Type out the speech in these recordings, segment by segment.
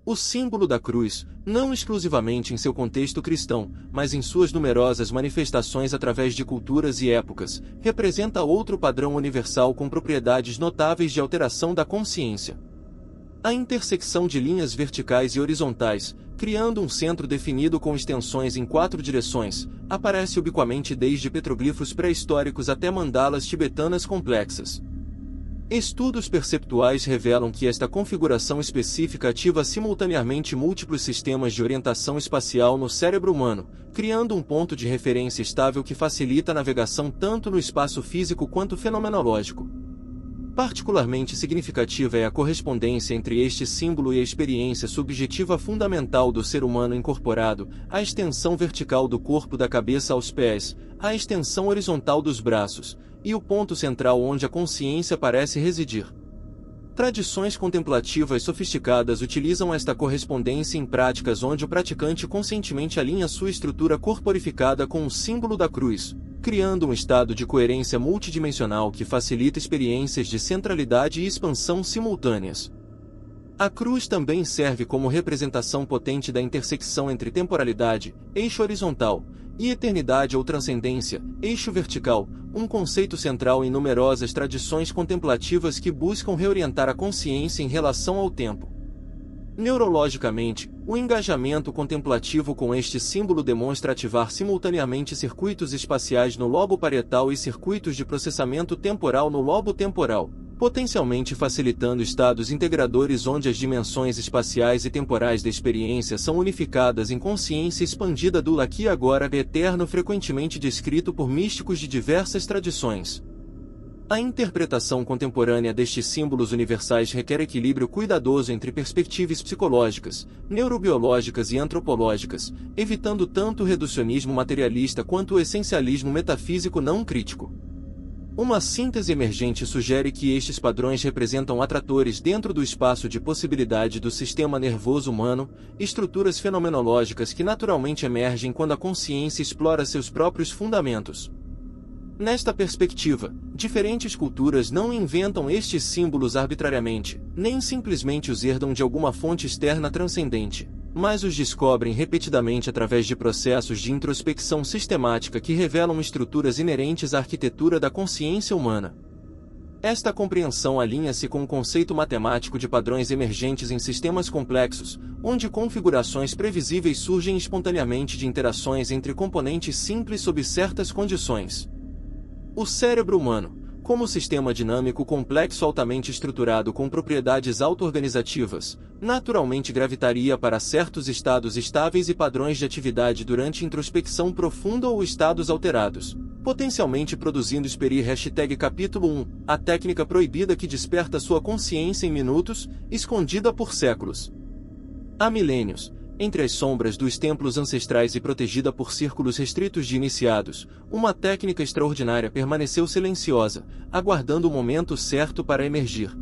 O símbolo da cruz, não exclusivamente em seu contexto cristão, mas em suas numerosas manifestações através de culturas e épocas, representa outro padrão universal com propriedades notáveis de alteração da consciência. A intersecção de linhas verticais e horizontais, criando um centro definido com extensões em 4 direções, aparece ubiquamente desde petroglifos pré-históricos até mandalas tibetanas complexas. Estudos perceptuais revelam que esta configuração específica ativa simultaneamente múltiplos sistemas de orientação espacial no cérebro humano, criando um ponto de referência estável que facilita a navegação tanto no espaço físico quanto fenomenológico. Particularmente significativa é a correspondência entre este símbolo e a experiência subjetiva fundamental do ser humano incorporado, a extensão vertical do corpo da cabeça aos pés, a extensão horizontal dos braços, e o ponto central onde a consciência parece residir. Tradições contemplativas sofisticadas utilizam esta correspondência em práticas onde o praticante conscientemente alinha sua estrutura corporificada com o símbolo da cruz, criando um estado de coerência multidimensional que facilita experiências de centralidade e expansão simultâneas. A cruz também serve como representação potente da intersecção entre temporalidade, eixo horizontal, e eternidade ou transcendência, eixo vertical, um conceito central em numerosas tradições contemplativas que buscam reorientar a consciência em relação ao tempo. Neurologicamente, o engajamento contemplativo com este símbolo demonstra ativar simultaneamente circuitos espaciais no lobo parietal e circuitos de processamento temporal no lobo temporal, potencialmente facilitando estados integradores onde as dimensões espaciais e temporais da experiência são unificadas em consciência expandida do aqui e agora eterno, frequentemente descrito por místicos de diversas tradições. A interpretação contemporânea destes símbolos universais requer equilíbrio cuidadoso entre perspectivas psicológicas, neurobiológicas e antropológicas, evitando tanto o reducionismo materialista quanto o essencialismo metafísico não crítico. Uma síntese emergente sugere que estes padrões representam atratores dentro do espaço de possibilidade do sistema nervoso humano, estruturas fenomenológicas que naturalmente emergem quando a consciência explora seus próprios fundamentos. Nesta perspectiva, diferentes culturas não inventam estes símbolos arbitrariamente, nem simplesmente os herdam de alguma fonte externa transcendente, mas os descobrem repetidamente através de processos de introspecção sistemática que revelam estruturas inerentes à arquitetura da consciência humana. Esta compreensão alinha-se com o conceito matemático de padrões emergentes em sistemas complexos, onde configurações previsíveis surgem espontaneamente de interações entre componentes simples sob certas condições. O cérebro humano, como sistema dinâmico complexo altamente estruturado com propriedades auto-organizativas, naturalmente gravitaria para certos estados estáveis e padrões de atividade durante introspecção profunda ou estados alterados, potencialmente produzindo capítulo 1, a técnica proibida que desperta sua consciência em minutos, escondida por séculos. Há milênios, entre as sombras dos templos ancestrais e protegida por círculos restritos de iniciados, uma técnica extraordinária permaneceu silenciosa, aguardando o momento certo para emergir.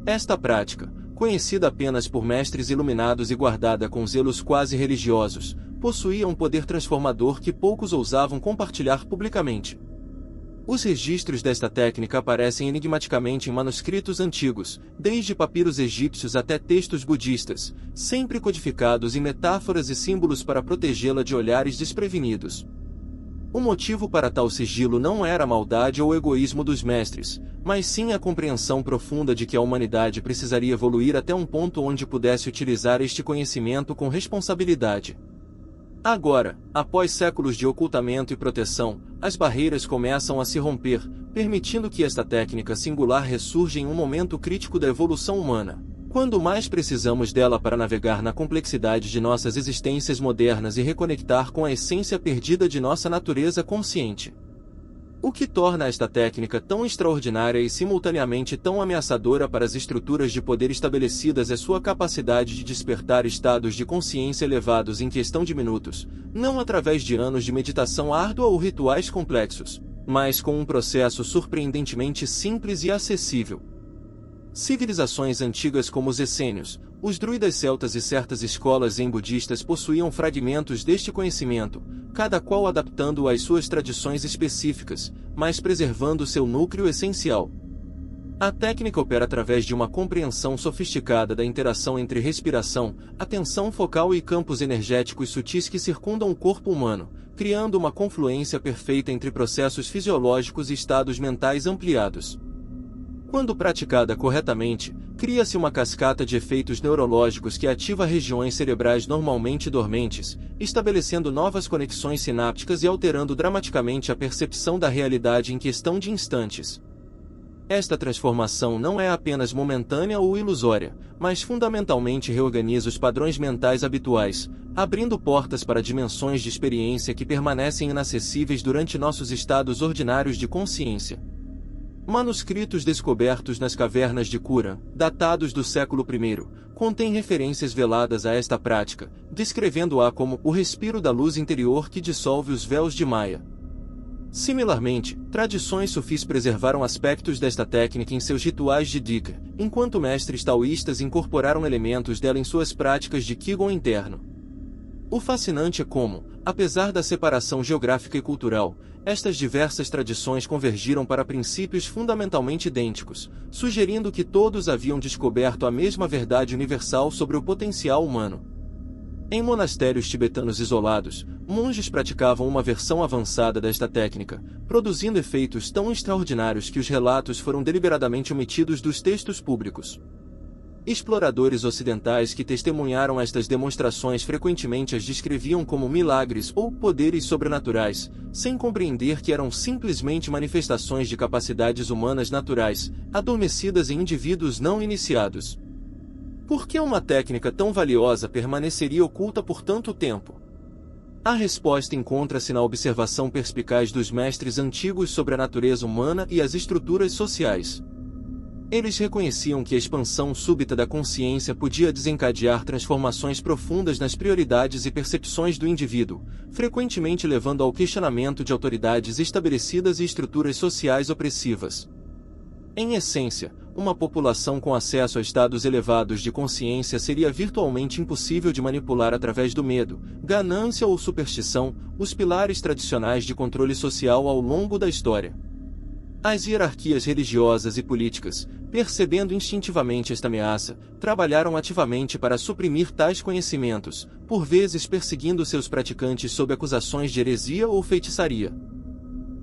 Esta prática, conhecida apenas por mestres iluminados e guardada com zelos quase religiosos, possuía um poder transformador que poucos ousavam compartilhar publicamente. Os registros desta técnica aparecem enigmaticamente em manuscritos antigos, desde papiros egípcios até textos budistas, sempre codificados em metáforas e símbolos para protegê-la de olhares desprevenidos. O motivo para tal sigilo não era a maldade ou egoísmo dos mestres, mas sim a compreensão profunda de que a humanidade precisaria evoluir até um ponto onde pudesse utilizar este conhecimento com responsabilidade. Agora, após séculos de ocultamento e proteção, as barreiras começam a se romper, permitindo que esta técnica singular ressurja em um momento crítico da evolução humana, quando mais precisamos dela para navegar na complexidade de nossas existências modernas e reconectar com a essência perdida de nossa natureza consciente. O que torna esta técnica tão extraordinária e simultaneamente tão ameaçadora para as estruturas de poder estabelecidas é sua capacidade de despertar estados de consciência elevados em questão de minutos, não através de anos de meditação árdua ou rituais complexos, mas com um processo surpreendentemente simples e acessível. Civilizações antigas como os essênios, os druidas celtas e certas escolas zen budistas possuíam fragmentos deste conhecimento, cada qual adaptando-o às suas tradições específicas, mas preservando seu núcleo essencial. A técnica opera através de uma compreensão sofisticada da interação entre respiração, atenção focal e campos energéticos sutis que circundam o corpo humano, criando uma confluência perfeita entre processos fisiológicos e estados mentais ampliados. Quando praticada corretamente, cria-se uma cascata de efeitos neurológicos que ativa regiões cerebrais normalmente dormentes, estabelecendo novas conexões sinápticas e alterando dramaticamente a percepção da realidade em questão de instantes. Esta transformação não é apenas momentânea ou ilusória, mas fundamentalmente reorganiza os padrões mentais habituais, abrindo portas para dimensões de experiência que permanecem inacessíveis durante nossos estados ordinários de consciência. Manuscritos descobertos nas cavernas de Qumran, datados do século I, contêm referências veladas a esta prática, descrevendo-a como o respiro da luz interior que dissolve os véus de Maya. Similarmente, tradições sufis preservaram aspectos desta técnica em seus rituais de Dhikr, enquanto mestres taoístas incorporaram elementos dela em suas práticas de Qigong interno. O fascinante é como, apesar da separação geográfica e cultural, estas diversas tradições convergiram para princípios fundamentalmente idênticos, sugerindo que todos haviam descoberto a mesma verdade universal sobre o potencial humano. Em monastérios tibetanos isolados, monges praticavam uma versão avançada desta técnica, produzindo efeitos tão extraordinários que os relatos foram deliberadamente omitidos dos textos públicos. Exploradores ocidentais que testemunharam estas demonstrações frequentemente as descreviam como milagres ou poderes sobrenaturais, sem compreender que eram simplesmente manifestações de capacidades humanas naturais, adormecidas em indivíduos não iniciados. Por que uma técnica tão valiosa permaneceria oculta por tanto tempo? A resposta encontra-se na observação perspicaz dos mestres antigos sobre a natureza humana e as estruturas sociais. Eles reconheciam que a expansão súbita da consciência podia desencadear transformações profundas nas prioridades e percepções do indivíduo, frequentemente levando ao questionamento de autoridades estabelecidas e estruturas sociais opressivas. Em essência, uma população com acesso a estados elevados de consciência seria virtualmente impossível de manipular através do medo, ganância ou superstição, os pilares tradicionais de controle social ao longo da história. As hierarquias religiosas e políticas, percebendo instintivamente esta ameaça, trabalharam ativamente para suprimir tais conhecimentos, por vezes perseguindo seus praticantes sob acusações de heresia ou feitiçaria.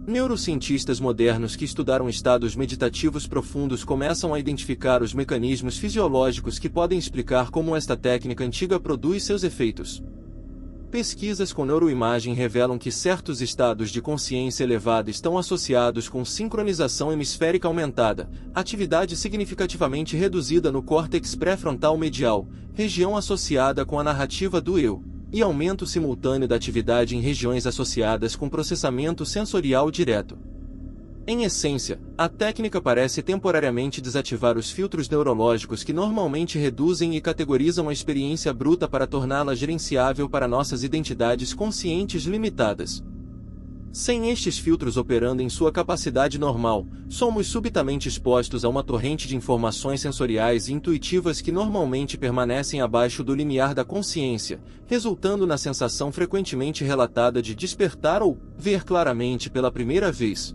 Neurocientistas modernos que estudaram estados meditativos profundos começam a identificar os mecanismos fisiológicos que podem explicar como esta técnica antiga produz seus efeitos. Pesquisas com neuroimagem revelam que certos estados de consciência elevada estão associados com sincronização hemisférica aumentada, atividade significativamente reduzida no córtex pré-frontal medial, região associada com a narrativa do eu, e aumento simultâneo da atividade em regiões associadas com processamento sensorial direto. Em essência, a técnica parece temporariamente desativar os filtros neurológicos que normalmente reduzem e categorizam a experiência bruta para torná-la gerenciável para nossas identidades conscientes limitadas. Sem estes filtros operando em sua capacidade normal, somos subitamente expostos a uma torrente de informações sensoriais e intuitivas que normalmente permanecem abaixo do limiar da consciência, resultando na sensação frequentemente relatada de despertar ou ver claramente pela primeira vez.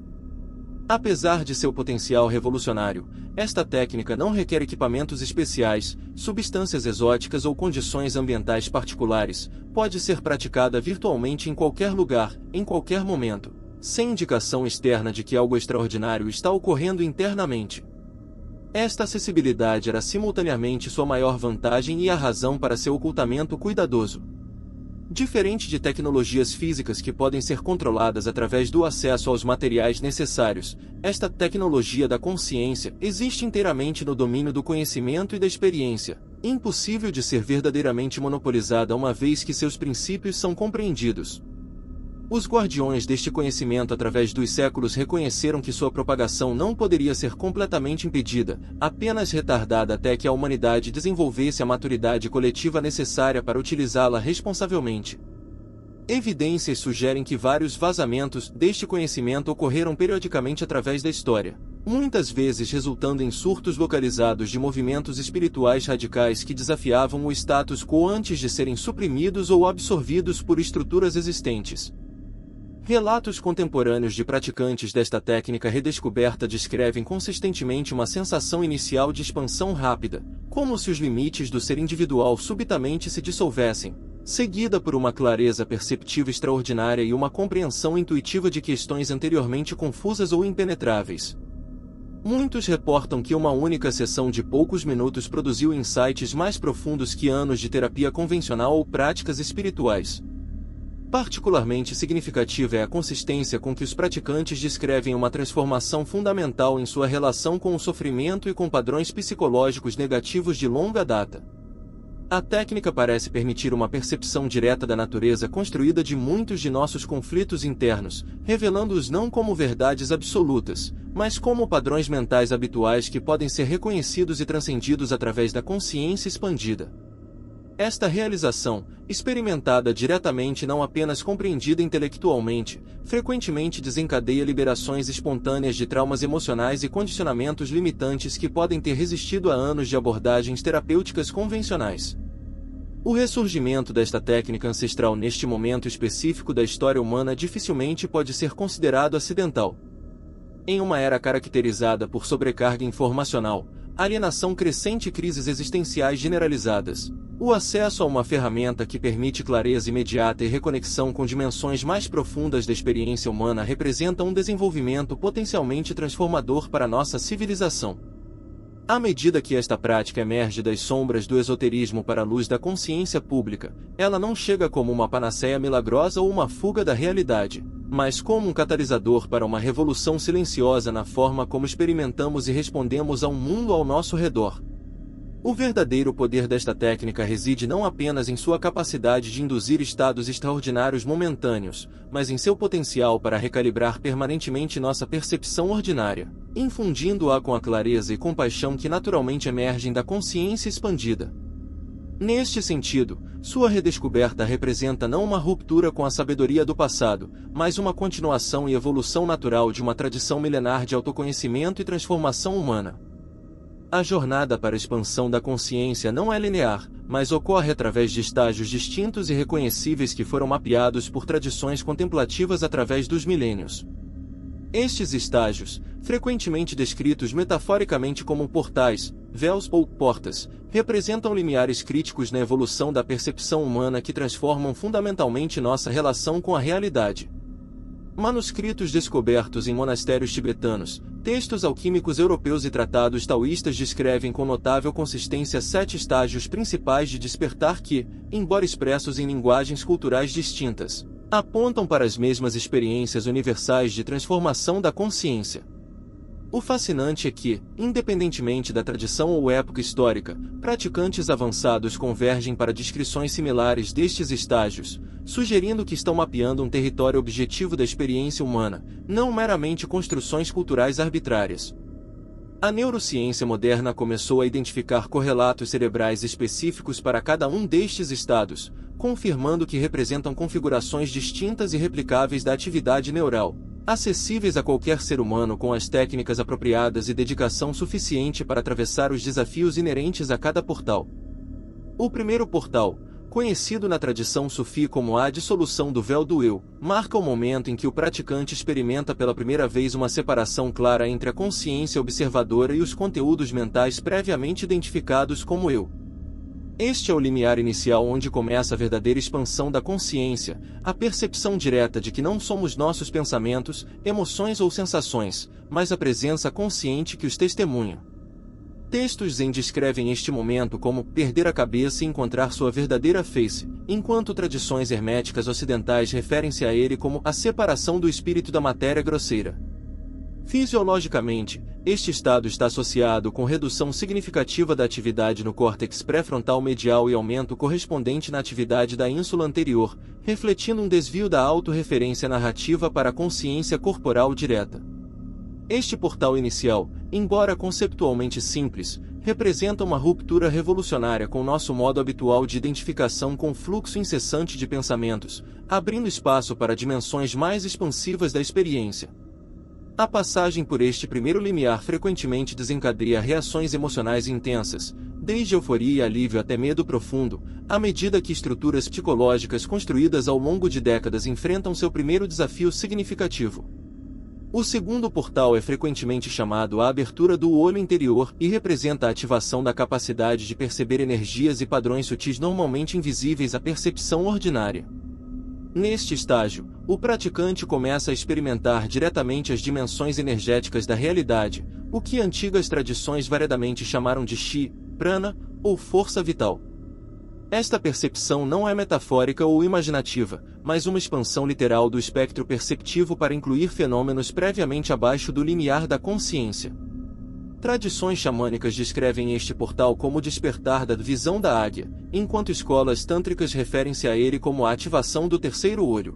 Apesar de seu potencial revolucionário, esta técnica não requer equipamentos especiais, substâncias exóticas ou condições ambientais particulares, pode ser praticada virtualmente em qualquer lugar, em qualquer momento, sem indicação externa de que algo extraordinário está ocorrendo internamente. Esta acessibilidade era simultaneamente sua maior vantagem e a razão para seu ocultamento cuidadoso. Diferente de tecnologias físicas que podem ser controladas através do acesso aos materiais necessários, esta tecnologia da consciência existe inteiramente no domínio do conhecimento e da experiência, impossível de ser verdadeiramente monopolizada uma vez que seus princípios são compreendidos. Os guardiões deste conhecimento através dos séculos reconheceram que sua propagação não poderia ser completamente impedida, apenas retardada até que a humanidade desenvolvesse a maturidade coletiva necessária para utilizá-la responsavelmente. Evidências sugerem que vários vazamentos deste conhecimento ocorreram periodicamente através da história, muitas vezes resultando em surtos localizados de movimentos espirituais radicais que desafiavam o status quo antes de serem suprimidos ou absorvidos por estruturas existentes. Relatos contemporâneos de praticantes desta técnica redescoberta descrevem consistentemente uma sensação inicial de expansão rápida, como se os limites do ser individual subitamente se dissolvessem, seguida por uma clareza perceptiva extraordinária e uma compreensão intuitiva de questões anteriormente confusas ou impenetráveis. Muitos reportam que uma única sessão de poucos minutos produziu insights mais profundos que anos de terapia convencional ou práticas espirituais. Particularmente significativa é a consistência com que os praticantes descrevem uma transformação fundamental em sua relação com o sofrimento e com padrões psicológicos negativos de longa data. A técnica parece permitir uma percepção direta da natureza construída de muitos de nossos conflitos internos, revelando-os não como verdades absolutas, mas como padrões mentais habituais que podem ser reconhecidos e transcendidos através da consciência expandida. Esta realização, experimentada diretamente e não apenas compreendida intelectualmente, frequentemente desencadeia liberações espontâneas de traumas emocionais e condicionamentos limitantes que podem ter resistido a anos de abordagens terapêuticas convencionais. O ressurgimento desta técnica ancestral neste momento específico da história humana dificilmente pode ser considerado acidental. Em uma era caracterizada por sobrecarga informacional, alienação crescente e crises existenciais generalizadas, o acesso a uma ferramenta que permite clareza imediata e reconexão com dimensões mais profundas da experiência humana representa um desenvolvimento potencialmente transformador para nossa civilização. À medida que esta prática emerge das sombras do esoterismo para a luz da consciência pública, ela não chega como uma panaceia milagrosa ou uma fuga da realidade, mas como um catalisador para uma revolução silenciosa na forma como experimentamos e respondemos ao mundo ao nosso redor. O verdadeiro poder desta técnica reside não apenas em sua capacidade de induzir estados extraordinários momentâneos, mas em seu potencial para recalibrar permanentemente nossa percepção ordinária, infundindo-a com a clareza e compaixão que naturalmente emergem da consciência expandida. Neste sentido, sua redescoberta representa não uma ruptura com a sabedoria do passado, mas uma continuação e evolução natural de uma tradição milenar de autoconhecimento e transformação humana. A jornada para a expansão da consciência não é linear, mas ocorre através de estágios distintos e reconhecíveis que foram mapeados por tradições contemplativas através dos milênios. Estes estágios, frequentemente descritos metaforicamente como portais, véus ou portas, representam limiares críticos na evolução da percepção humana que transformam fundamentalmente nossa relação com a realidade. Manuscritos descobertos em monastérios tibetanos, textos alquímicos europeus e tratados taoístas descrevem com notável consistência 7 estágios principais de despertar que, embora expressos em linguagens culturais distintas, apontam para as mesmas experiências universais de transformação da consciência. O fascinante é que, independentemente da tradição ou época histórica, praticantes avançados convergem para descrições similares destes estágios, sugerindo que estão mapeando um território objetivo da experiência humana, não meramente construções culturais arbitrárias. A neurociência moderna começou a identificar correlatos cerebrais específicos para cada um destes estados, confirmando que representam configurações distintas e replicáveis da atividade neural, acessíveis a qualquer ser humano com as técnicas apropriadas e dedicação suficiente para atravessar os desafios inerentes a cada portal. O primeiro portal, conhecido na tradição sufi como a dissolução do véu do eu, marca o momento em que o praticante experimenta pela primeira vez uma separação clara entre a consciência observadora e os conteúdos mentais previamente identificados como eu. Este é o limiar inicial onde começa a verdadeira expansão da consciência, a percepção direta de que não somos nossos pensamentos, emoções ou sensações, mas a presença consciente que os testemunha. Textos zen descrevem este momento como perder a cabeça e encontrar sua verdadeira face, enquanto tradições herméticas ocidentais referem-se a ele como a separação do espírito da matéria grosseira. Fisiologicamente, este estado está associado com redução significativa da atividade no córtex pré-frontal medial e aumento correspondente na atividade da ínsula anterior, refletindo um desvio da autorreferência narrativa para a consciência corporal direta. Este portal inicial, embora conceptualmente simples, representa uma ruptura revolucionária com nosso modo habitual de identificação com o fluxo incessante de pensamentos, abrindo espaço para dimensões mais expansivas da experiência. A passagem por este primeiro limiar frequentemente desencadeia reações emocionais intensas, desde euforia e alívio até medo profundo, à medida que estruturas psicológicas construídas ao longo de décadas enfrentam seu primeiro desafio significativo. O segundo portal é frequentemente chamado a abertura do olho interior e representa a ativação da capacidade de perceber energias e padrões sutis normalmente invisíveis à percepção ordinária. Neste estágio, o praticante começa a experimentar diretamente as dimensões energéticas da realidade, o que antigas tradições variadamente chamaram de chi, prana, ou força vital. Esta percepção não é metafórica ou imaginativa, mas uma expansão literal do espectro perceptivo para incluir fenômenos previamente abaixo do limiar da consciência. Tradições xamânicas descrevem este portal como o despertar da visão da águia, enquanto escolas tântricas referem-se a ele como a ativação do terceiro olho.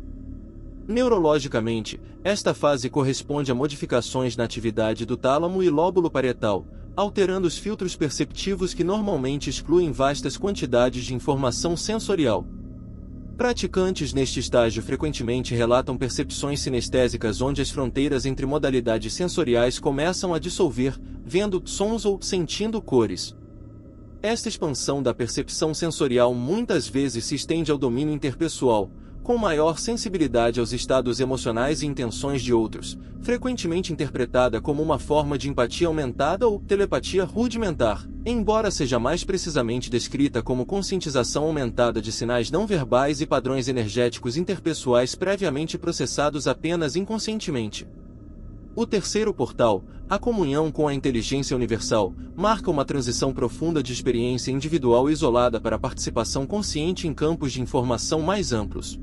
Neurologicamente, esta fase corresponde a modificações na atividade do tálamo e lóbulo parietal, alterando os filtros perceptivos que normalmente excluem vastas quantidades de informação sensorial. Praticantes neste estágio frequentemente relatam percepções sinestésicas onde as fronteiras entre modalidades sensoriais começam a dissolver, vendo sons ou sentindo cores. Esta expansão da percepção sensorial muitas vezes se estende ao domínio interpessoal, com maior sensibilidade aos estados emocionais e intenções de outros, frequentemente interpretada como uma forma de empatia aumentada ou telepatia rudimentar, embora seja mais precisamente descrita como conscientização aumentada de sinais não verbais e padrões energéticos interpessoais previamente processados apenas inconscientemente. O terceiro portal, a comunhão com a inteligência universal, marca uma transição profunda de experiência individual isolada para a participação consciente em campos de informação mais amplos.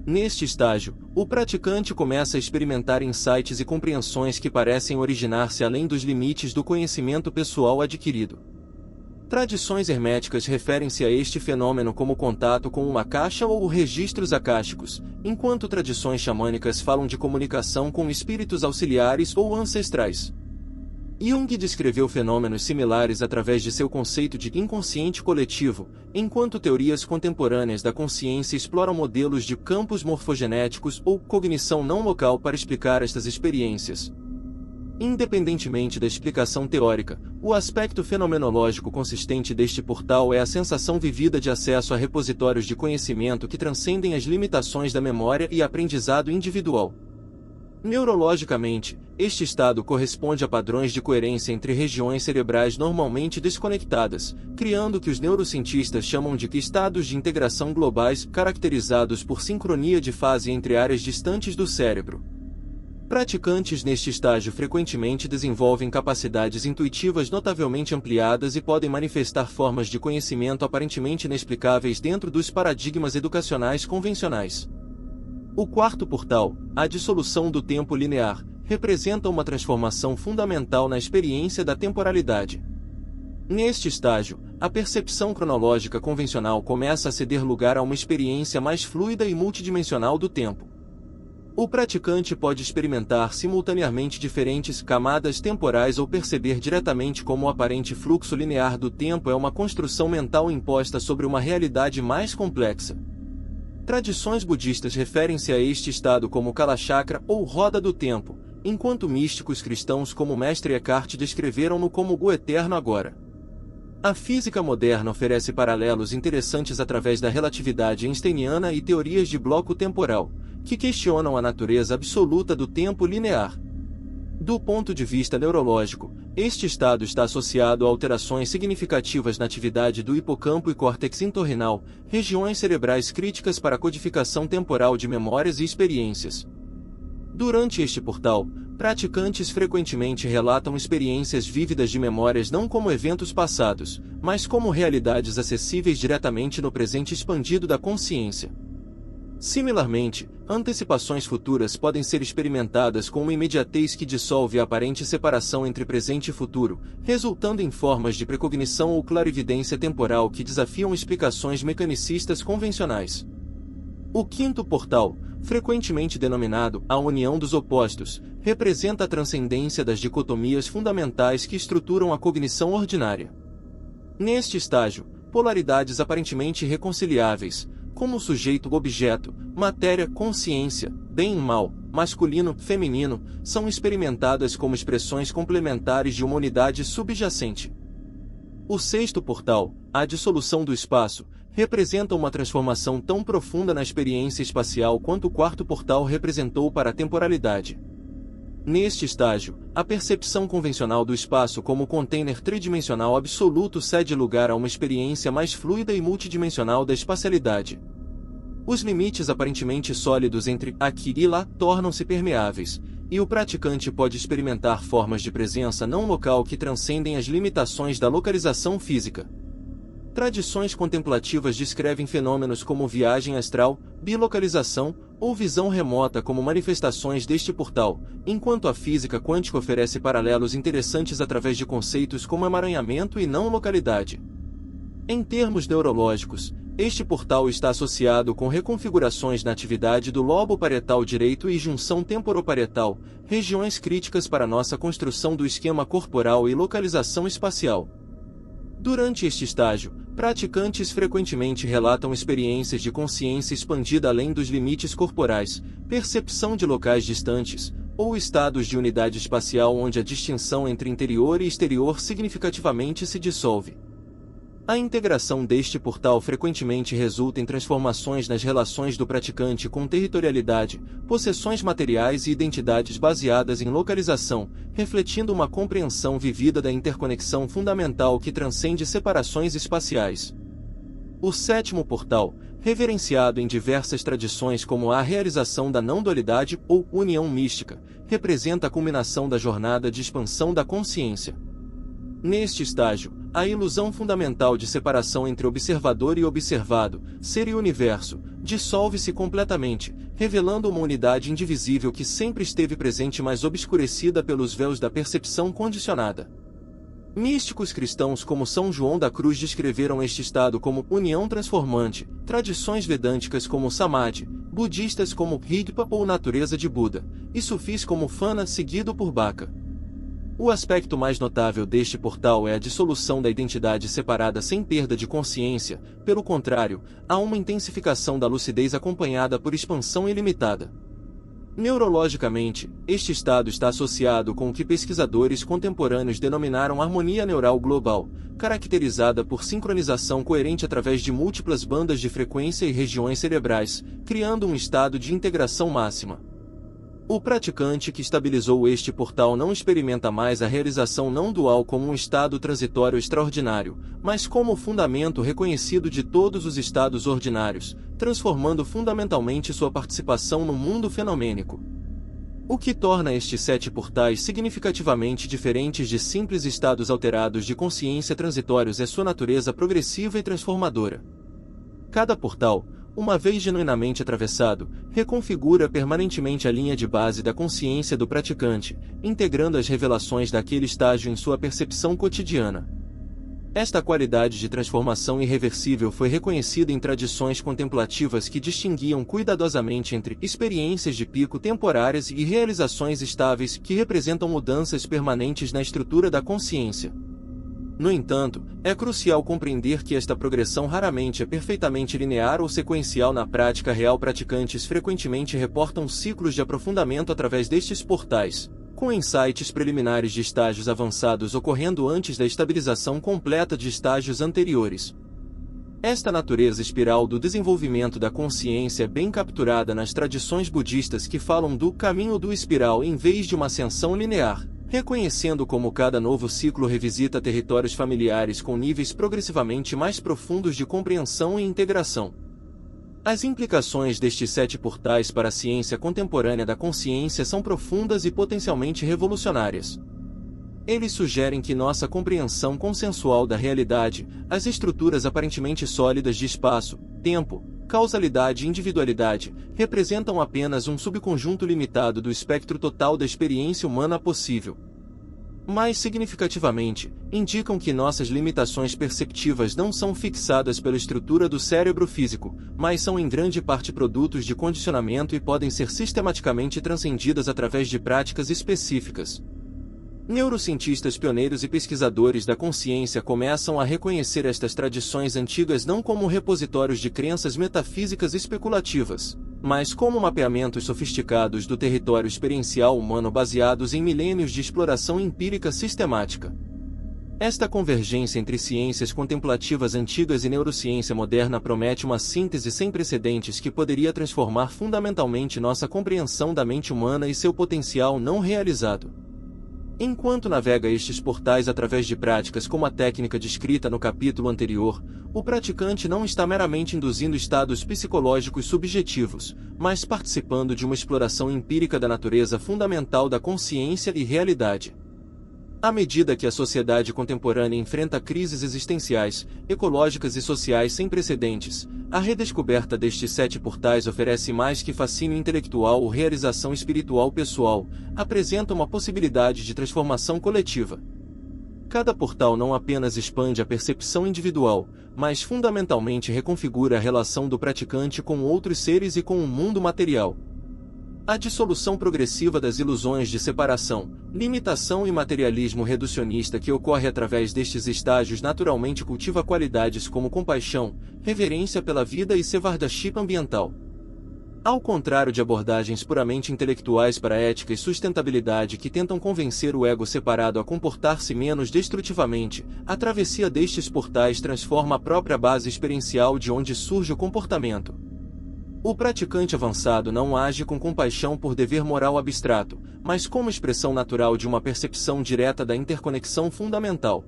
Neste estágio, o praticante começa a experimentar insights e compreensões que parecem originar-se além dos limites do conhecimento pessoal adquirido. Tradições herméticas referem-se a este fenômeno como contato com uma caixa ou registros acásticos, enquanto tradições xamânicas falam de comunicação com espíritos auxiliares ou ancestrais. Jung descreveu fenômenos similares através de seu conceito de inconsciente coletivo, enquanto teorias contemporâneas da consciência exploram modelos de campos morfogenéticos ou cognição não local para explicar estas experiências. Independentemente da explicação teórica, o aspecto fenomenológico consistente deste portal é a sensação vivida de acesso a repositórios de conhecimento que transcendem as limitações da memória e aprendizado individual. Neurologicamente, este estado corresponde a padrões de coerência entre regiões cerebrais normalmente desconectadas, criando o que os neurocientistas chamam de estados de integração globais caracterizados por sincronia de fase entre áreas distantes do cérebro. Praticantes neste estágio frequentemente desenvolvem capacidades intuitivas notavelmente ampliadas e podem manifestar formas de conhecimento aparentemente inexplicáveis dentro dos paradigmas educacionais convencionais. O quarto portal, a dissolução do tempo linear, representa uma transformação fundamental na experiência da temporalidade. Neste estágio, a percepção cronológica convencional começa a ceder lugar a uma experiência mais fluida e multidimensional do tempo. O praticante pode experimentar simultaneamente diferentes camadas temporais ou perceber diretamente como o aparente fluxo linear do tempo é uma construção mental imposta sobre uma realidade mais complexa. Tradições budistas referem-se a este estado como Kalachakra ou roda do tempo, enquanto místicos cristãos como Mestre Eckhart descreveram-no como o eterno agora. A física moderna oferece paralelos interessantes através da relatividade einsteiniana e teorias de bloco temporal, que questionam a natureza absoluta do tempo linear. Do ponto de vista neurológico, este estado está associado a alterações significativas na atividade do hipocampo e córtex entorrinal, regiões cerebrais críticas para a codificação temporal de memórias e experiências. Durante este portal, praticantes frequentemente relatam experiências vívidas de memórias não como eventos passados, mas como realidades acessíveis diretamente no presente expandido da consciência. Similarmente, antecipações futuras podem ser experimentadas com uma imediatez que dissolve a aparente separação entre presente e futuro, resultando em formas de precognição ou clarividência temporal que desafiam explicações mecanicistas convencionais. O quinto portal, frequentemente denominado a união dos opostos, representa a transcendência das dicotomias fundamentais que estruturam a cognição ordinária. Neste estágio, polaridades aparentemente irreconciliáveis, como sujeito-objeto, matéria-consciência, bem e mal, masculino, feminino, são experimentadas como expressões complementares de uma unidade subjacente. O sexto portal, a dissolução do espaço, representa uma transformação tão profunda na experiência espacial quanto o quarto portal representou para a temporalidade. Neste estágio, a percepção convencional do espaço como container tridimensional absoluto cede lugar a uma experiência mais fluida e multidimensional da espacialidade. Os limites aparentemente sólidos entre aqui e lá tornam-se permeáveis, e o praticante pode experimentar formas de presença não local que transcendem as limitações da localização física. Tradições contemplativas descrevem fenômenos como viagem astral, bilocalização ou visão remota como manifestações deste portal, enquanto a física quântica oferece paralelos interessantes através de conceitos como emaranhamento e não localidade. Em termos neurológicos, este portal está associado com reconfigurações na atividade do lobo parietal direito e junção temporoparietal, regiões críticas para nossa construção do esquema corporal e localização espacial. Durante este estágio, praticantes frequentemente relatam experiências de consciência expandida além dos limites corporais, percepção de locais distantes, ou estados de unidade espacial onde a distinção entre interior e exterior significativamente se dissolve. A integração deste portal frequentemente resulta em transformações nas relações do praticante com territorialidade, possessões materiais e identidades baseadas em localização, refletindo uma compreensão vivida da interconexão fundamental que transcende separações espaciais. O sétimo portal, reverenciado em diversas tradições como a realização da não-dualidade ou união mística, representa a culminação da jornada de expansão da consciência. Neste estágio, a ilusão fundamental de separação entre observador e observado, ser e universo, dissolve-se completamente, revelando uma unidade indivisível que sempre esteve presente mas obscurecida pelos véus da percepção condicionada. Místicos cristãos como São João da Cruz descreveram este estado como união transformante, tradições vedânticas como Samadhi, budistas como Rigpa ou natureza de Buda, e sufis como Fana seguido por Baka. O aspecto mais notável deste portal é a dissolução da identidade separada sem perda de consciência, pelo contrário, há uma intensificação da lucidez acompanhada por expansão ilimitada. Neurologicamente, este estado está associado com o que pesquisadores contemporâneos denominaram harmonia neural global, caracterizada por sincronização coerente através de múltiplas bandas de frequência e regiões cerebrais, criando um estado de integração máxima. O praticante que estabilizou este portal não experimenta mais a realização não dual como um estado transitório extraordinário, mas como o fundamento reconhecido de todos os estados ordinários, transformando fundamentalmente sua participação no mundo fenomênico. O que torna estes 7 portais significativamente diferentes de simples estados alterados de consciência transitórios é sua natureza progressiva e transformadora. Cada portal, uma vez genuinamente atravessado, reconfigura permanentemente a linha de base da consciência do praticante, integrando as revelações daquele estágio em sua percepção cotidiana. Esta qualidade de transformação irreversível foi reconhecida em tradições contemplativas que distinguiam cuidadosamente entre experiências de pico temporárias e realizações estáveis que representam mudanças permanentes na estrutura da consciência. No entanto, é crucial compreender que esta progressão raramente é perfeitamente linear ou sequencial na prática real. Praticantes frequentemente reportam ciclos de aprofundamento através destes portais, com insights preliminares de estágios avançados ocorrendo antes da estabilização completa de estágios anteriores. Esta natureza espiral do desenvolvimento da consciência é bem capturada nas tradições budistas que falam do caminho do espiral em vez de uma ascensão linear, reconhecendo como cada novo ciclo revisita territórios familiares com níveis progressivamente mais profundos de compreensão e integração. As implicações destes 7 portais para a ciência contemporânea da consciência são profundas e potencialmente revolucionárias. Eles sugerem que nossa compreensão consensual da realidade, as estruturas aparentemente sólidas de espaço, tempo, causalidade e individualidade, representam apenas um subconjunto limitado do espectro total da experiência humana possível. Mais significativamente, indicam que nossas limitações perceptivas não são fixadas pela estrutura do cérebro físico, mas são em grande parte produtos de condicionamento e podem ser sistematicamente transcendidas através de práticas específicas. Neurocientistas pioneiros e pesquisadores da consciência começam a reconhecer estas tradições antigas não como repositórios de crenças metafísicas especulativas, mas como mapeamentos sofisticados do território experiencial humano baseados em milênios de exploração empírica sistemática. Esta convergência entre ciências contemplativas antigas e neurociência moderna promete uma síntese sem precedentes que poderia transformar fundamentalmente nossa compreensão da mente humana e seu potencial não realizado. Enquanto navega estes portais através de práticas como a técnica descrita no capítulo anterior, o praticante não está meramente induzindo estados psicológicos subjetivos, mas participando de uma exploração empírica da natureza fundamental da consciência e realidade. À medida que a sociedade contemporânea enfrenta crises existenciais, ecológicas e sociais sem precedentes, a redescoberta destes 7 portais oferece mais que fascínio intelectual ou realização espiritual pessoal, apresenta uma possibilidade de transformação coletiva. Cada portal não apenas expande a percepção individual, mas fundamentalmente reconfigura a relação do praticante com outros seres e com o mundo material. A dissolução progressiva das ilusões de separação, limitação e materialismo reducionista que ocorre através destes estágios naturalmente cultiva qualidades como compaixão, reverência pela vida e stewardship ambiental. Ao contrário de abordagens puramente intelectuais para ética e sustentabilidade que tentam convencer o ego separado a comportar-se menos destrutivamente, a travessia destes portais transforma a própria base experiencial de onde surge o comportamento. O praticante avançado não age com compaixão por dever moral abstrato, mas como expressão natural de uma percepção direta da interconexão fundamental.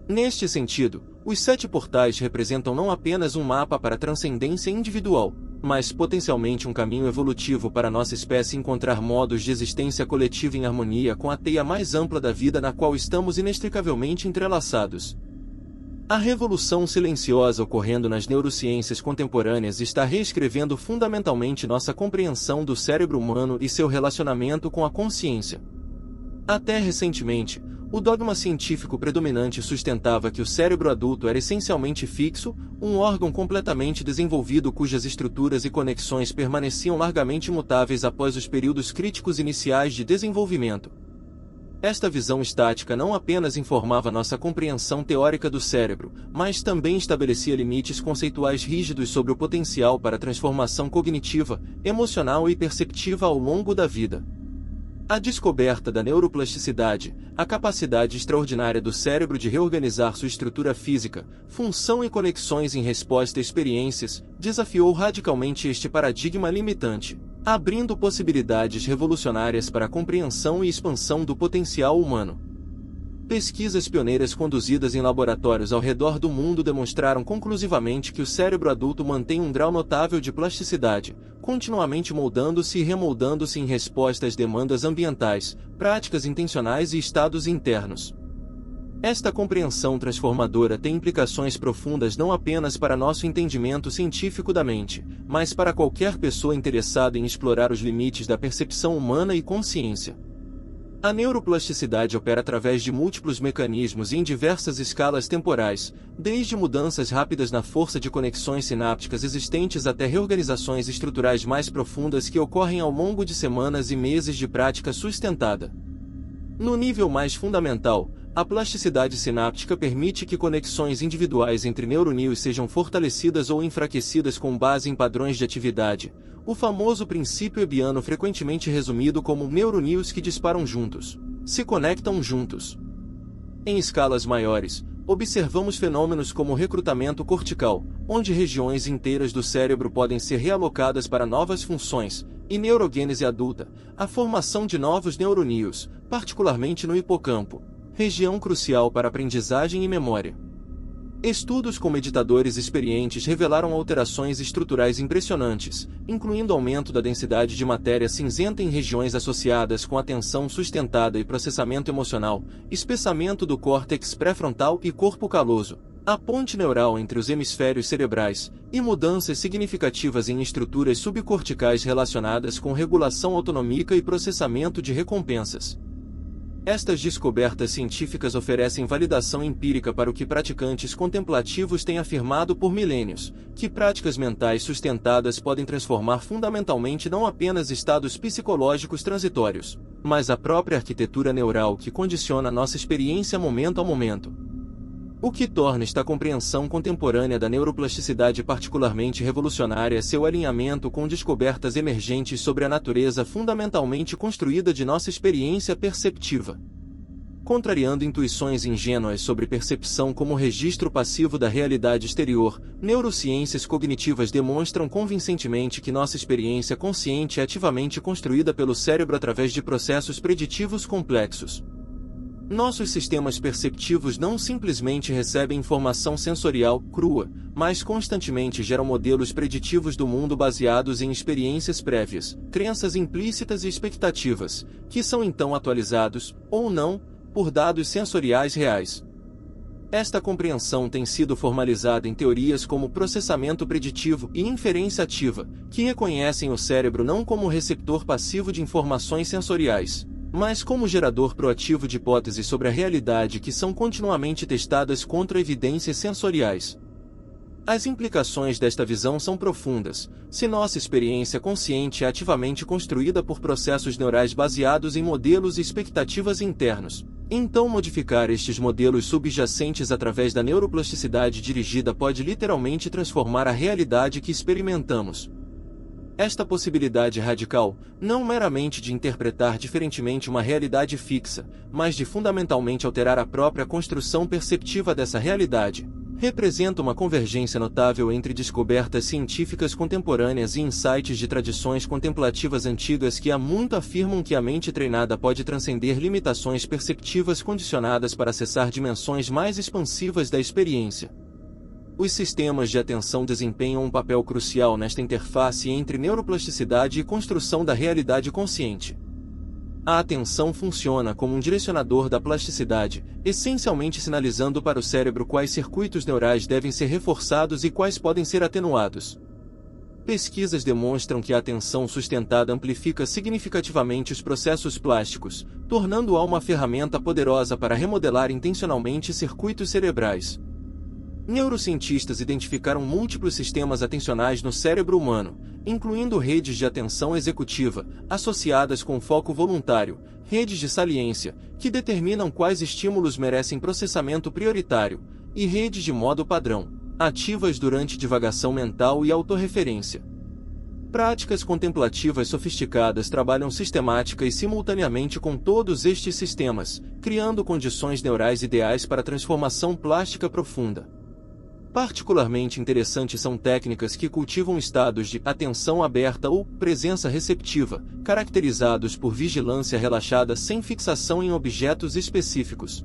Neste sentido, os 7 portais representam não apenas um mapa para a transcendência individual, mas potencialmente um caminho evolutivo para nossa espécie encontrar modos de existência coletiva em harmonia com a teia mais ampla da vida na qual estamos inextricavelmente entrelaçados. A revolução silenciosa ocorrendo nas neurociências contemporâneas está reescrevendo fundamentalmente nossa compreensão do cérebro humano e seu relacionamento com a consciência. Até recentemente, o dogma científico predominante sustentava que o cérebro adulto era essencialmente fixo, um órgão completamente desenvolvido cujas estruturas e conexões permaneciam largamente imutáveis após os períodos críticos iniciais de desenvolvimento. Esta visão estática não apenas informava nossa compreensão teórica do cérebro, mas também estabelecia limites conceituais rígidos sobre o potencial para transformação cognitiva, emocional e perceptiva ao longo da vida. A descoberta da neuroplasticidade, a capacidade extraordinária do cérebro de reorganizar sua estrutura física, função e conexões em resposta a experiências, desafiou radicalmente este paradigma limitante, abrindo possibilidades revolucionárias para a compreensão e expansão do potencial humano. Pesquisas pioneiras conduzidas em laboratórios ao redor do mundo demonstraram conclusivamente que o cérebro adulto mantém um grau notável de plasticidade, continuamente moldando-se e remoldando-se em resposta às demandas ambientais, práticas intencionais e estados internos. Esta compreensão transformadora tem implicações profundas não apenas para nosso entendimento científico da mente, mas para qualquer pessoa interessada em explorar os limites da percepção humana e consciência. A neuroplasticidade opera através de múltiplos mecanismos e em diversas escalas temporais, desde mudanças rápidas na força de conexões sinápticas existentes até reorganizações estruturais mais profundas que ocorrem ao longo de semanas e meses de prática sustentada. No nível mais fundamental, a plasticidade sináptica permite que conexões individuais entre neuroníons sejam fortalecidas ou enfraquecidas com base em padrões de atividade, o famoso princípio Hebbiano frequentemente resumido como neuroníons que disparam juntos, se conectam juntos. Em escalas maiores, observamos fenômenos como o recrutamento cortical, onde regiões inteiras do cérebro podem ser realocadas para novas funções, e neurogênese adulta, a formação de novos neuroníons, particularmente no hipocampo, região crucial para aprendizagem e memória. Estudos com meditadores experientes revelaram alterações estruturais impressionantes, incluindo aumento da densidade de matéria cinzenta em regiões associadas com atenção sustentada e processamento emocional, espessamento do córtex pré-frontal e corpo caloso, a ponte neural entre os hemisférios cerebrais, e mudanças significativas em estruturas subcorticais relacionadas com regulação autonômica e processamento de recompensas. Estas descobertas científicas oferecem validação empírica para o que praticantes contemplativos têm afirmado por milênios, que práticas mentais sustentadas podem transformar fundamentalmente não apenas estados psicológicos transitórios, mas a própria arquitetura neural que condiciona nossa experiência momento a momento. O que torna esta compreensão contemporânea da neuroplasticidade particularmente revolucionária é seu alinhamento com descobertas emergentes sobre a natureza fundamentalmente construída de nossa experiência perceptiva. Contrariando intuições ingênuas sobre percepção como registro passivo da realidade exterior, neurociências cognitivas demonstram convincentemente que nossa experiência consciente é ativamente construída pelo cérebro através de processos preditivos complexos. Nossos sistemas perceptivos não simplesmente recebem informação sensorial crua, mas constantemente geram modelos preditivos do mundo baseados em experiências prévias, crenças implícitas e expectativas, que são então atualizados, ou não, por dados sensoriais reais. Esta compreensão tem sido formalizada em teorias como processamento preditivo e inferência ativa, que reconhecem o cérebro não como receptor passivo de informações sensoriais, mas como gerador proativo de hipóteses sobre a realidade que são continuamente testadas contra evidências sensoriais. As implicações desta visão são profundas. Se nossa experiência consciente é ativamente construída por processos neurais baseados em modelos e expectativas internos, então modificar estes modelos subjacentes através da neuroplasticidade dirigida pode literalmente transformar a realidade que experimentamos. Esta possibilidade radical, não meramente de interpretar diferentemente uma realidade fixa, mas de fundamentalmente alterar a própria construção perceptiva dessa realidade, representa uma convergência notável entre descobertas científicas contemporâneas e insights de tradições contemplativas antigas que há muito afirmam que a mente treinada pode transcender limitações perceptivas condicionadas para acessar dimensões mais expansivas da experiência. Os sistemas de atenção desempenham um papel crucial nesta interface entre neuroplasticidade e construção da realidade consciente. A atenção funciona como um direcionador da plasticidade, essencialmente sinalizando para o cérebro quais circuitos neurais devem ser reforçados e quais podem ser atenuados. Pesquisas demonstram que a atenção sustentada amplifica significativamente os processos plásticos, tornando-a uma ferramenta poderosa para remodelar intencionalmente circuitos cerebrais. Neurocientistas identificaram múltiplos sistemas atencionais no cérebro humano, incluindo redes de atenção executiva, associadas com foco voluntário, redes de saliência, que determinam quais estímulos merecem processamento prioritário, e redes de modo padrão, ativas durante divagação mental e autorreferência. Práticas contemplativas sofisticadas trabalham sistemática e simultaneamente com todos estes sistemas, criando condições neurais ideais para transformação plástica profunda. Particularmente interessantes são técnicas que cultivam estados de atenção aberta ou presença receptiva, caracterizados por vigilância relaxada sem fixação em objetos específicos.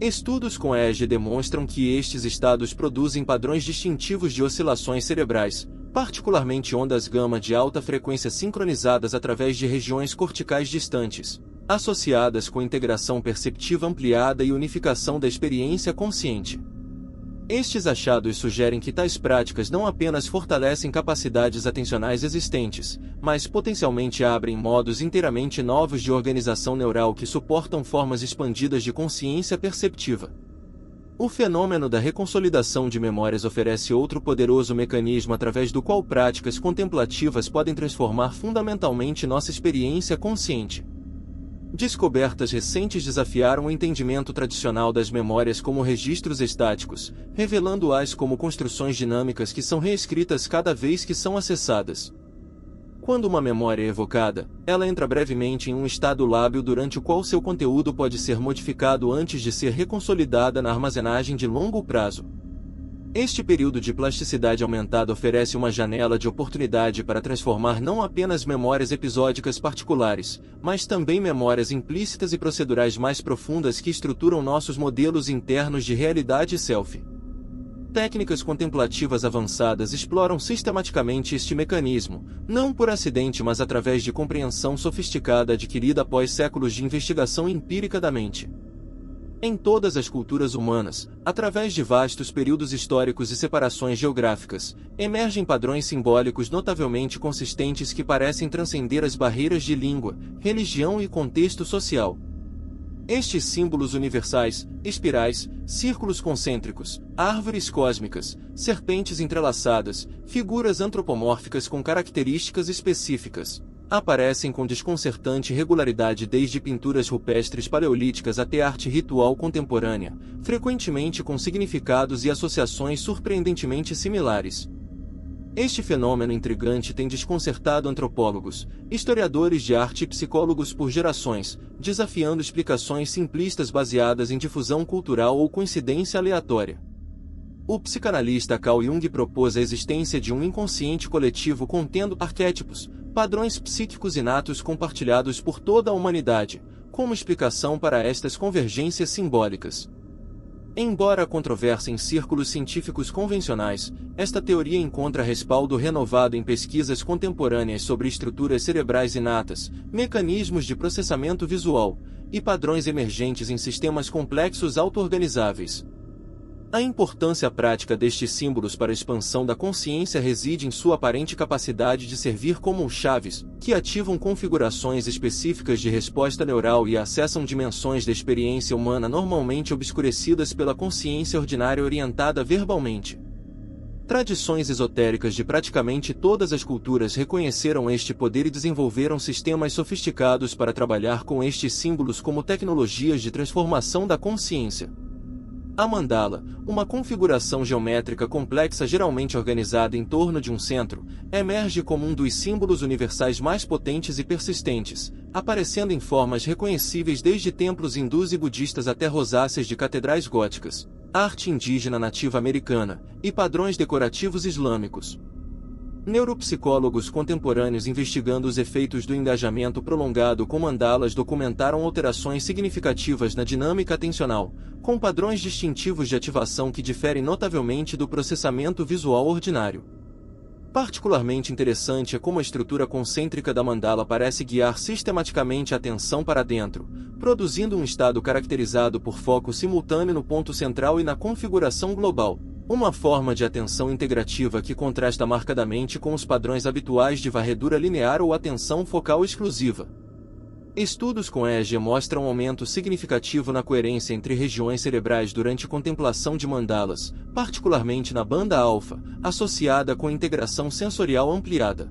Estudos com EEG demonstram que estes estados produzem padrões distintivos de oscilações cerebrais, particularmente ondas gama de alta frequência sincronizadas através de regiões corticais distantes, associadas com integração perceptiva ampliada e unificação da experiência consciente. Estes achados sugerem que tais práticas não apenas fortalecem capacidades atencionais existentes, mas potencialmente abrem modos inteiramente novos de organização neural que suportam formas expandidas de consciência perceptiva. O fenômeno da reconsolidação de memórias oferece outro poderoso mecanismo através do qual práticas contemplativas podem transformar fundamentalmente nossa experiência consciente. Descobertas recentes desafiaram o entendimento tradicional das memórias como registros estáticos, revelando-as como construções dinâmicas que são reescritas cada vez que são acessadas. Quando uma memória é evocada, ela entra brevemente em um estado lábil durante o qual seu conteúdo pode ser modificado antes de ser reconsolidada na armazenagem de longo prazo. Este período de plasticidade aumentada oferece uma janela de oportunidade para transformar não apenas memórias episódicas particulares, mas também memórias implícitas e procedurais mais profundas que estruturam nossos modelos internos de realidade self. Técnicas contemplativas avançadas exploram sistematicamente este mecanismo, não por acidente mas através de compreensão sofisticada adquirida após séculos de investigação empírica da mente. Em todas as culturas humanas, através de vastos períodos históricos e separações geográficas, emergem padrões simbólicos notavelmente consistentes que parecem transcender as barreiras de língua, religião e contexto social. Estes símbolos universais, espirais, círculos concêntricos, árvores cósmicas, serpentes entrelaçadas, figuras antropomórficas com características específicas, aparecem com desconcertante regularidade desde pinturas rupestres paleolíticas até arte ritual contemporânea, frequentemente com significados e associações surpreendentemente similares. Este fenômeno intrigante tem desconcertado antropólogos, historiadores de arte e psicólogos por gerações, desafiando explicações simplistas baseadas em difusão cultural ou coincidência aleatória. O psicanalista Carl Jung propôs a existência de um inconsciente coletivo contendo arquétipos, padrões psíquicos inatos compartilhados por toda a humanidade, como explicação para estas convergências simbólicas. Embora controversa em círculos científicos convencionais, esta teoria encontra respaldo renovado em pesquisas contemporâneas sobre estruturas cerebrais inatas, mecanismos de processamento visual e padrões emergentes em sistemas complexos auto-organizáveis. A importância prática destes símbolos para a expansão da consciência reside em sua aparente capacidade de servir como chaves, que ativam configurações específicas de resposta neural e acessam dimensões da experiência humana normalmente obscurecidas pela consciência ordinária orientada verbalmente. Tradições esotéricas de praticamente todas as culturas reconheceram este poder e desenvolveram sistemas sofisticados para trabalhar com estes símbolos como tecnologias de transformação da consciência. A mandala, uma configuração geométrica complexa geralmente organizada em torno de um centro, emerge como um dos símbolos universais mais potentes e persistentes, aparecendo em formas reconhecíveis desde templos hindus e budistas até rosáceas de catedrais góticas, arte indígena nativa americana e padrões decorativos islâmicos. Neuropsicólogos contemporâneos investigando os efeitos do engajamento prolongado com mandalas documentaram alterações significativas na dinâmica atencional, com padrões distintivos de ativação que diferem notavelmente do processamento visual ordinário. Particularmente interessante é como a estrutura concêntrica da mandala parece guiar sistematicamente a atenção para dentro, produzindo um estado caracterizado por foco simultâneo no ponto central e na configuração global. Uma forma de atenção integrativa que contrasta marcadamente com os padrões habituais de varredura linear ou atenção focal exclusiva. Estudos com EEG mostram um aumento significativo na coerência entre regiões cerebrais durante contemplação de mandalas, particularmente na banda alfa, associada com integração sensorial ampliada.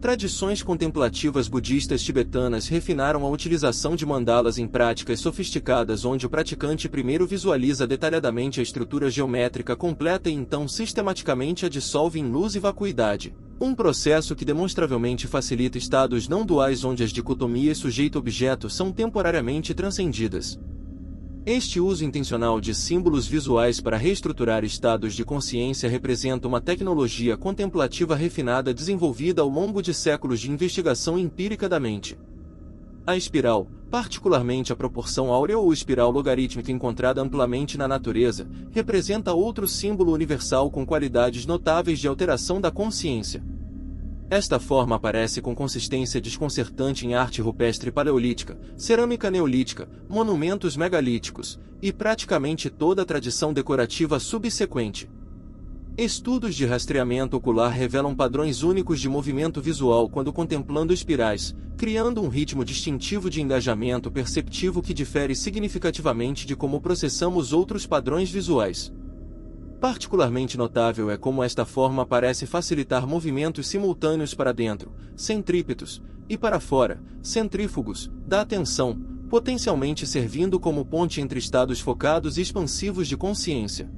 Tradições contemplativas budistas tibetanas refinaram a utilização de mandalas em práticas sofisticadas onde o praticante primeiro visualiza detalhadamente a estrutura geométrica completa e então sistematicamente a dissolve em luz e vacuidade, um processo que demonstravelmente facilita estados não duais onde as dicotomias sujeito-objeto são temporariamente transcendidas. Este uso intencional de símbolos visuais para reestruturar estados de consciência representa uma tecnologia contemplativa refinada desenvolvida ao longo de séculos de investigação empírica da mente. A espiral, particularmente a proporção áurea ou espiral logarítmica encontrada amplamente na natureza, representa outro símbolo universal com qualidades notáveis de alteração da consciência. Esta forma aparece com consistência desconcertante em arte rupestre paleolítica, cerâmica neolítica, monumentos megalíticos, e praticamente toda a tradição decorativa subsequente. Estudos de rastreamento ocular revelam padrões únicos de movimento visual quando contemplando espirais, criando um ritmo distintivo de engajamento perceptivo que difere significativamente de como processamos outros padrões visuais. Particularmente notável é como esta forma parece facilitar movimentos simultâneos para dentro, centrípetos, e para fora, centrífugos, da atenção, potencialmente servindo como ponte entre estados focados e expansivos de consciência.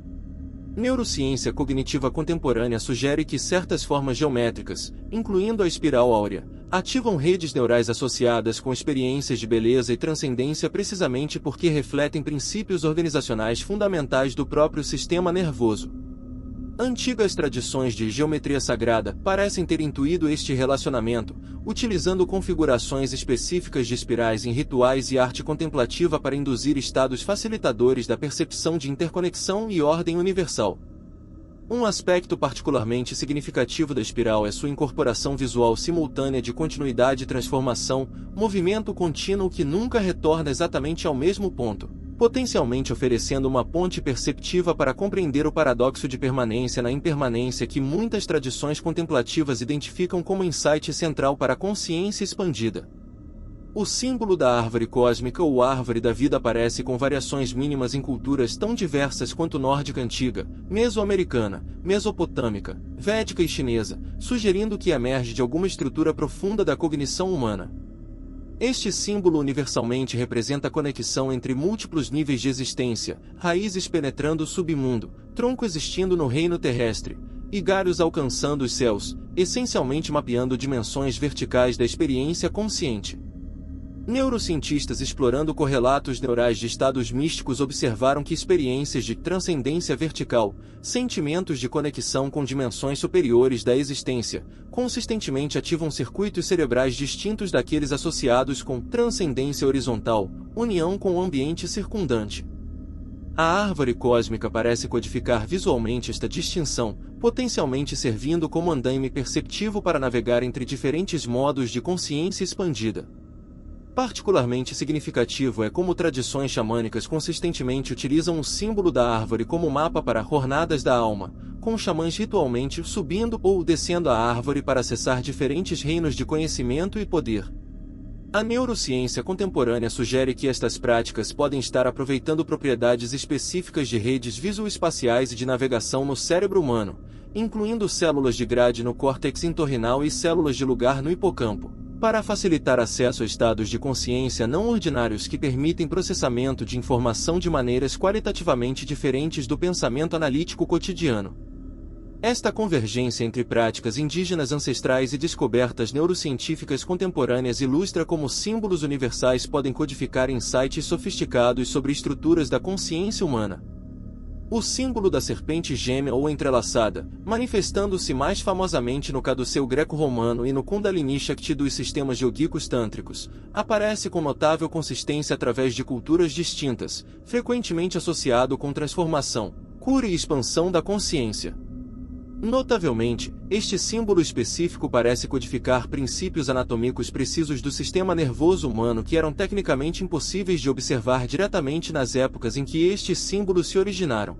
Neurociência cognitiva contemporânea sugere que certas formas geométricas, incluindo a espiral áurea, ativam redes neurais associadas com experiências de beleza e transcendência precisamente porque refletem princípios organizacionais fundamentais do próprio sistema nervoso. Antigas tradições de geometria sagrada parecem ter intuído este relacionamento, utilizando configurações específicas de espirais em rituais e arte contemplativa para induzir estados facilitadores da percepção de interconexão e ordem universal. Um aspecto particularmente significativo da espiral é sua incorporação visual simultânea de continuidade e transformação, movimento contínuo que nunca retorna exatamente ao mesmo ponto, potencialmente oferecendo uma ponte perceptiva para compreender o paradoxo de permanência na impermanência que muitas tradições contemplativas identificam como insight central para a consciência expandida. O símbolo da árvore cósmica ou árvore da vida aparece com variações mínimas em culturas tão diversas quanto nórdica antiga, mesoamericana, mesopotâmica, védica e chinesa, sugerindo que emerge de alguma estrutura profunda da cognição humana. Este símbolo universalmente representa a conexão entre múltiplos níveis de existência, raízes penetrando o submundo, tronco existindo no reino terrestre, e galhos alcançando os céus, essencialmente mapeando dimensões verticais da experiência consciente. Neurocientistas explorando correlatos neurais de estados místicos observaram que experiências de transcendência vertical, sentimentos de conexão com dimensões superiores da existência, consistentemente ativam circuitos cerebrais distintos daqueles associados com transcendência horizontal, união com o ambiente circundante. A árvore cósmica parece codificar visualmente esta distinção, potencialmente servindo como andaime perceptivo para navegar entre diferentes modos de consciência expandida. Particularmente significativo é como tradições xamânicas consistentemente utilizam o símbolo da árvore como mapa para jornadas da alma, com xamãs ritualmente subindo ou descendo a árvore para acessar diferentes reinos de conhecimento e poder. A neurociência contemporânea sugere que estas práticas podem estar aproveitando propriedades específicas de redes visoespaciais e de navegação no cérebro humano, incluindo células de grade no córtex entorrinal e células de lugar no hipocampo, para facilitar acesso a estados de consciência não ordinários que permitem processamento de informação de maneiras qualitativamente diferentes do pensamento analítico cotidiano. Esta convergência entre práticas indígenas ancestrais e descobertas neurocientíficas contemporâneas ilustra como símbolos universais podem codificar insights sofisticados sobre estruturas da consciência humana. O símbolo da serpente gêmea ou entrelaçada, manifestando-se mais famosamente no caduceu greco-romano e no Kundalini Shakti dos sistemas yogicos tântricos, aparece com notável consistência através de culturas distintas, frequentemente associado com transformação, cura e expansão da consciência. Notavelmente, este símbolo específico parece codificar princípios anatômicos precisos do sistema nervoso humano que eram tecnicamente impossíveis de observar diretamente nas épocas em que estes símbolos se originaram.